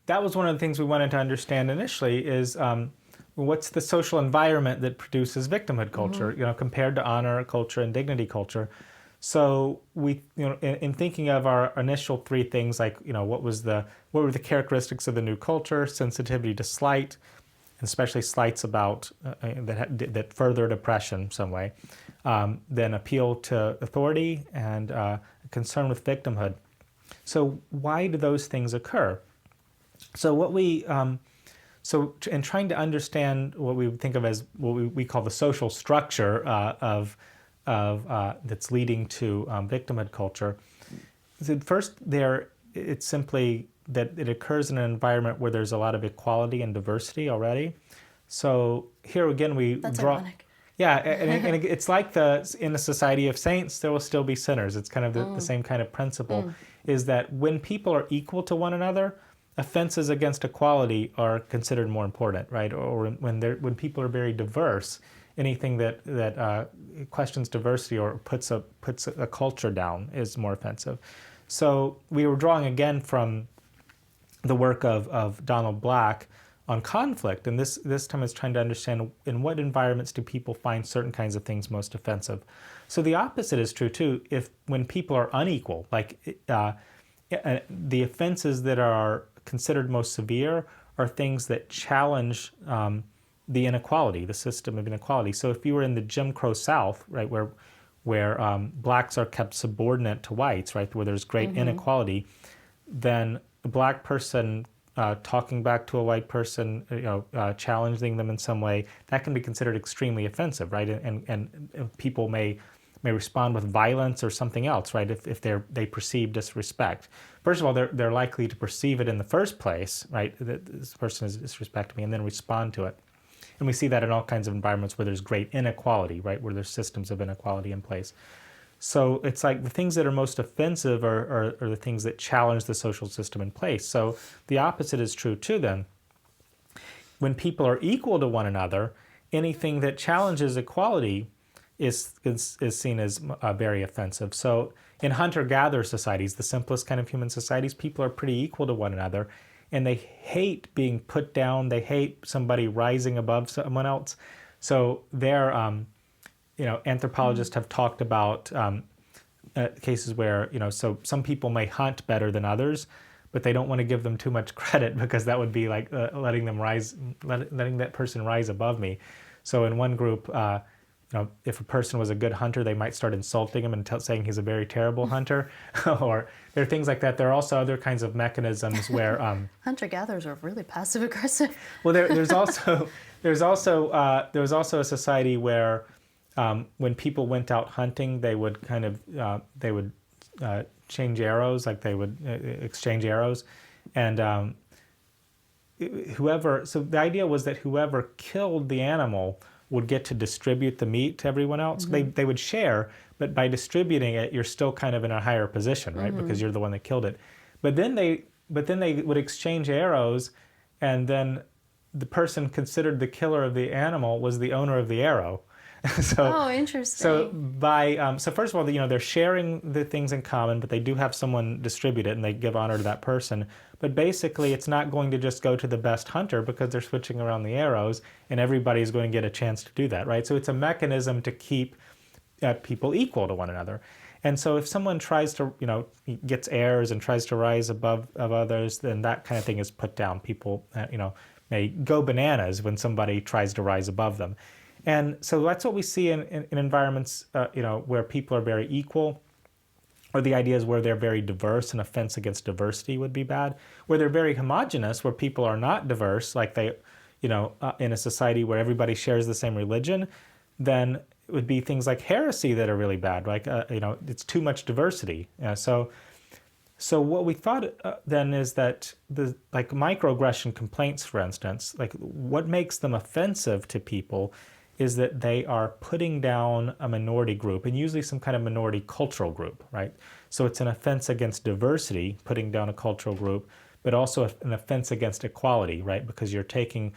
that was one of the things we wanted to understand initially is what's the social environment that produces victimhood culture, compared to honor culture and dignity culture. So we, in thinking of our initial three things, like, what were the characteristics of the new culture, sensitivity to slight, and especially slights about that furthered oppression some way, then appeal to authority and concern with victimhood. So why do those things occur? So what we in trying to understand what we would think of as what we call the social structure of that's leading to victimhood culture, first it's simply that it occurs in an environment where there's a lot of equality and diversity already. So here again That's draw. Ironic. Yeah, and it's like in a society of saints, there will still be sinners. It's kind of the same kind of principle, is that when people are equal to one another, offenses against equality are considered more important, right? Or when people are very diverse, anything that questions diversity or puts a culture down is more offensive. So we were drawing again from the work of Donald Black on conflict, and this time is trying to understand in what environments do people find certain kinds of things most offensive. So the opposite is true too. When people are unequal, like the offenses that are considered most severe are things that challenge the inequality, the system of inequality. So if you were in the Jim Crow South, right, where blacks are kept subordinate to whites, right, where there's great inequality, then a black person talking back to a white person, challenging them in some way, that can be considered extremely offensive, right? And people may respond with violence or something else, right? If they perceive disrespect. First of all, they're likely to perceive it in the first place, right? That this person is disrespecting me, and then respond to it. And we see that in all kinds of environments where there's great inequality, right? Where there's systems of inequality in place. So it's like the things that are most offensive are the things that challenge the social system in place. So the opposite is true too then. When people are equal to one another, anything that challenges equality is seen as very offensive. So in hunter-gatherer societies, the simplest kind of human societies, people are pretty equal to one another, and they hate being put down. They hate somebody rising above someone else. So they're anthropologists have talked about cases where, so some people may hunt better than others, but they don't want to give them too much credit because that would be like letting that person rise above me. So in one group, if a person was a good hunter, they might start insulting him and saying he's a very terrible hunter, or there are things like that. There are also other kinds of mechanisms where hunter-gatherers are really passive-aggressive. Well, there's also a society where when people went out hunting, they would change arrows, like they would exchange arrows, and so the idea was that whoever killed the animal would get to distribute the meat to everyone else. They would share, but by distributing it, you're still kind of in a higher position, right? Because you're the one that killed it. But then they would exchange arrows, and then the person considered the killer of the animal was the owner of the arrow. Oh, interesting. So first of all, they're sharing the things in common, but they do have someone distribute it, and they give honor to that person. But basically, it's not going to just go to the best hunter because they're switching around the arrows, and everybody's going to get a chance to do that, right? So it's a mechanism to keep people equal to one another. And so if someone tries to, gets heirs and tries to rise above others, then that kind of thing is put down. People, may go bananas when somebody tries to rise above them. And so that's what we see in environments, where people are very equal, or the idea is where they're very diverse, and offense against diversity would be bad. Where they're very homogenous, where people are not diverse, like they, in a society where everybody shares the same religion, then it would be things like heresy that are really bad. Like, it's too much diversity. So what we thought then is that like microaggression complaints, for instance, like what makes them offensive to people is that they are putting down a minority group, and usually some kind of minority cultural group, right? So it's an offense against diversity, putting down a cultural group, but also an offense against equality, right? Because you're taking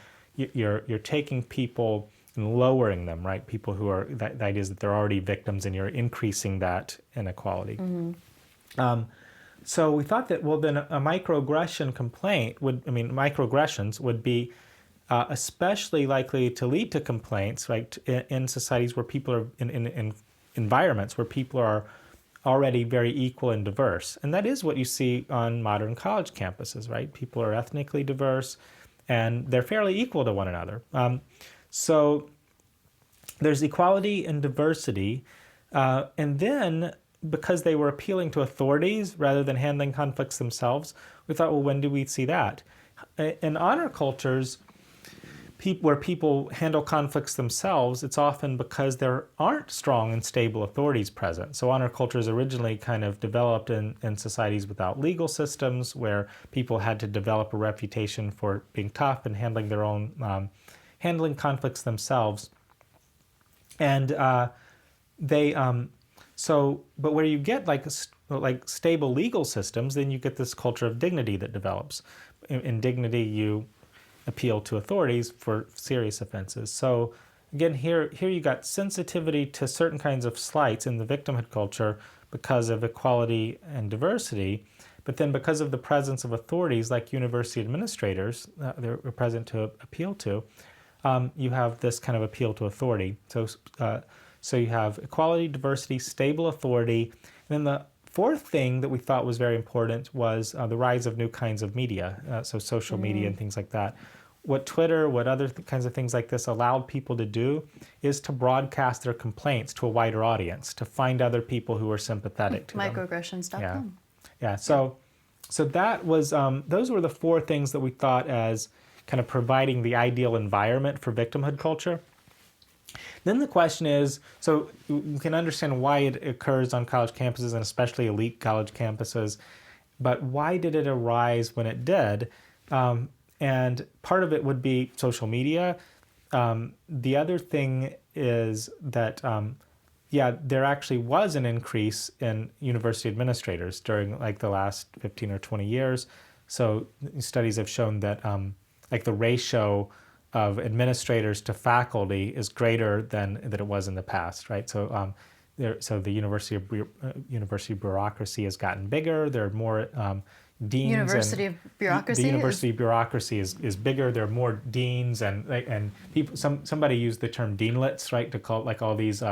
people and lowering them, right? People who are, the idea is that they're already victims, and you're increasing that inequality. So we thought that, well, then a microaggression complaint microaggressions would be especially likely to lead to complaints, right, in societies where people are in environments where people are already very equal and diverse. And that is what you see on modern college campuses, right? People are ethnically diverse and they're fairly equal to one another. So there's equality and diversity. And then because they were appealing to authorities rather than handling conflicts themselves, we thought, well, when do we see that? In honor cultures, where people handle conflicts themselves, it's often because there aren't strong and stable authorities present. So honor cultures originally kind of developed in societies without legal systems, where people had to develop a reputation for being tough and handling their own, handling conflicts themselves. And but where you get like stable legal systems, then you get this culture of dignity that develops. In dignity, you appeal to authorities for serious offenses. So again, here you got sensitivity to certain kinds of slights in the victimhood culture because of equality and diversity, but then because of the presence of authorities like university administrators they're present to appeal to, you have this kind of appeal to authority. So you have equality, diversity, stable authority, and then the fourth thing that we thought was very important was the rise of new kinds of media, so social media and things like that. What Twitter, what other kinds of things like this allowed people to do is to broadcast their complaints to a wider audience, to find other people who are sympathetic to them. Microaggressions.com. Yeah. So that was, those were the four things that we thought as kind of providing the ideal environment for victimhood culture. Then the question is, so you can understand why it occurs on college campuses and especially elite college campuses, but why did it arise when it did? And part of it would be social media. The other thing is that, there actually was an increase in university administrators during like the last 15 or 20 years. So studies have shown that like the ratio of administrators to faculty is greater than it was in the past, right? So the university bureaucracy has gotten bigger. There are more deans. University bureaucracy. The university bureaucracy is bigger. There are more deans and people. Somebody used the term deanlets, right, to call like all these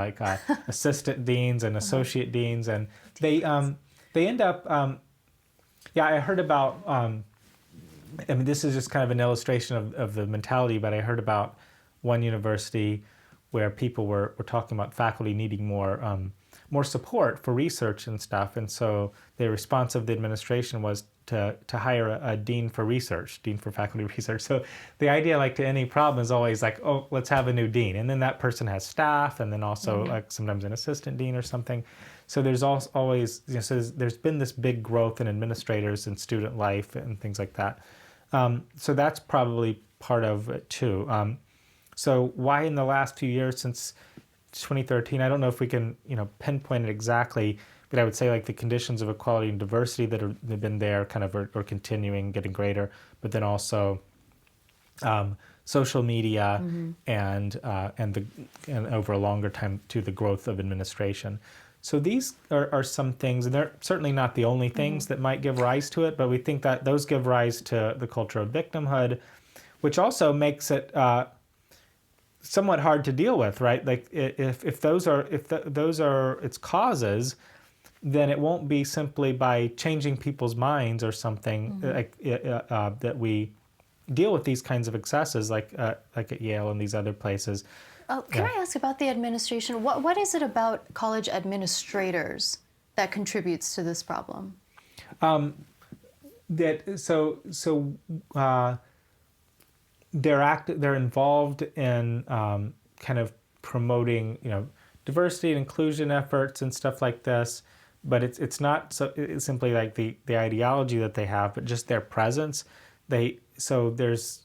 assistant deans and associate deans, and they end up. I heard about. This is just kind of an illustration of the mentality, but I heard about one university where people were talking about faculty needing more support for research and stuff, and so the response of the administration was to hire a dean for research, dean for faculty research. So the idea, like to any problem, is always like, oh, let's have a new dean, and then that person has staff, and then also like sometimes an assistant dean or something. So there's always, so there's been this big growth in administrators and student life and things like that. So that's probably part of it too. So why in the last few years since 2013, I don't know if we can pinpoint it exactly, but I would say like the conditions of equality and diversity that have been there kind of are continuing, getting greater, but then also social media and over a longer time to the growth of administration. So these are some things, and they're certainly not the only things that might give rise to it, but we think that those give rise to the culture of victimhood, which also makes it somewhat hard to deal with, right? Like if those are its causes, then it won't be simply by changing people's minds or something that we deal with these kinds of excesses, like at Yale and these other places. Can I ask about the administration? What is it about college administrators that contributes to this problem? They're involved in kind of promoting diversity and inclusion efforts and stuff like this, but it's not it's simply like the ideology that they have, but just their presence. There's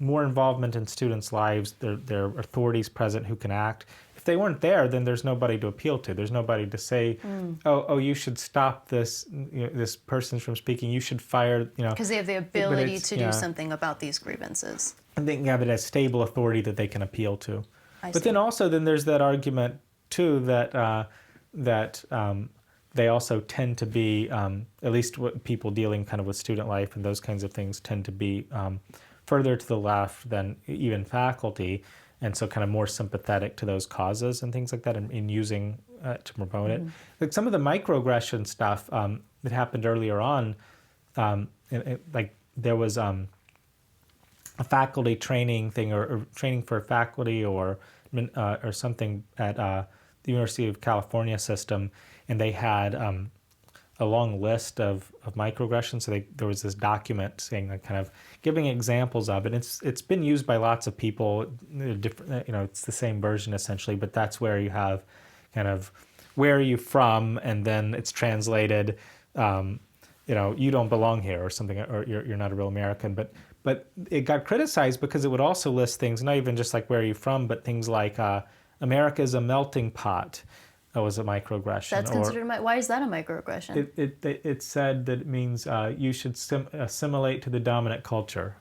more involvement in students' lives. There are authorities present who can act. If they weren't there, then there's nobody to appeal to. There's nobody to say, oh, you should stop this this person from speaking. You should fire, Because they have the ability to do something about these grievances. And they can have it as stable authority that they can appeal to. But see. then there's that argument too that they also tend to be, at least what people dealing kind of with student life and those kinds of things tend to be further to the left than even faculty, and so kind of more sympathetic to those causes and things like that in using to promote it. Like some of the microaggression stuff that happened earlier on, like there was a faculty training thing or training for faculty or something at the University of California system, and they had a long list of microaggressions. So there was this document saying, like, kind of giving examples of it. It's been used by lots of people. Different, it's the same version essentially, but that's where you have kind of where are you from, and then it's translated. You don't belong here or something, or you're not a real American. But it got criticized because it would also list things, not even just like where are you from, but things like America is a melting pot. That was a microaggression. That's considered why is that a microaggression? It said that it means you should assimilate to the dominant culture,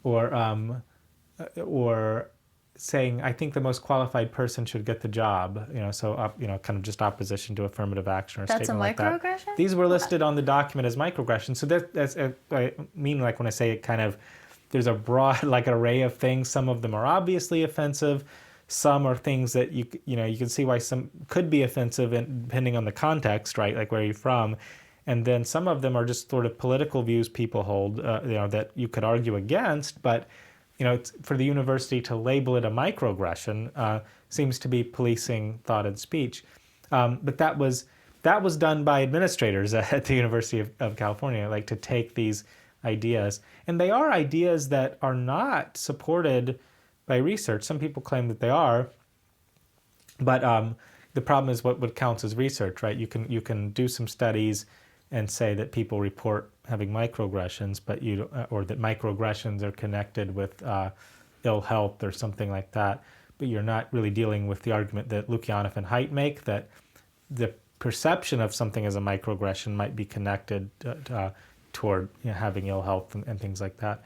or saying I think the most qualified person should get the job. Kind of just opposition to affirmative action or that's statement like that. That's a microaggression? These were listed on the document as microaggressions. So that's I mean, like when I say it, kind of there's a broad like array of things. Some of them are obviously offensive. Some are things that you can see why some could be offensive, and depending on the context, right? Like where are you from, and then some of them are just sort of political views people hold, that you could argue against. But it's, for the university to label it a microaggression seems to be policing thought and speech. But that was done by administrators at the University of California, like to take these ideas, and they are ideas that are not supported by research. Some people claim that they are, but the problem is what counts as research, right? You can do some studies and say that people report having microaggressions, but or that microaggressions are connected with ill health or something like that. But you're not really dealing with the argument that Lukyanov and Haidt make, that the perception of something as a microaggression might be connected toward having ill health and things like that.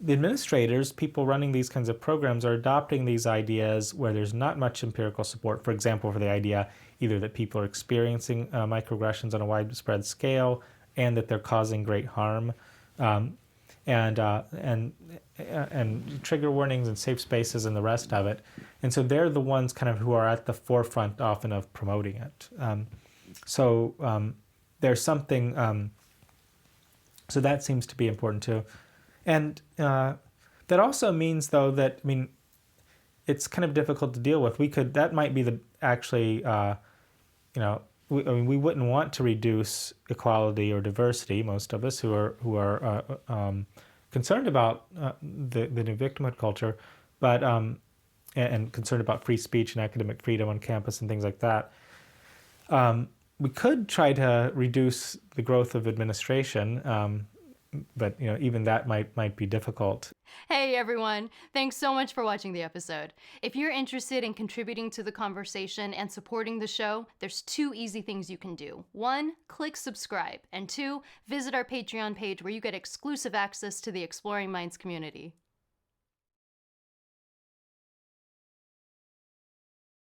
The administrators, people running these kinds of programs, are adopting these ideas where there's not much empirical support. For example, for the idea either that people are experiencing microaggressions on a widespread scale and that they're causing great harm, and trigger warnings and safe spaces and the rest of it. And so they're the ones kind of who are at the forefront often of promoting it. There's something. So that seems to be important too. And that also means, though, that, it's kind of difficult to deal with. That might be we wouldn't want to reduce equality or diversity, most of us who are concerned about the new victimhood culture, but and concerned about free speech and academic freedom on campus and things like that. We could try to reduce the growth of administration, but even that might be difficult. Hey everyone, thanks so much for watching the episode. If you're interested in contributing to the conversation and supporting the show, there's 2 easy things you can do. 1, click subscribe, and 2, visit our Patreon page where you get exclusive access to the Exploring Minds community.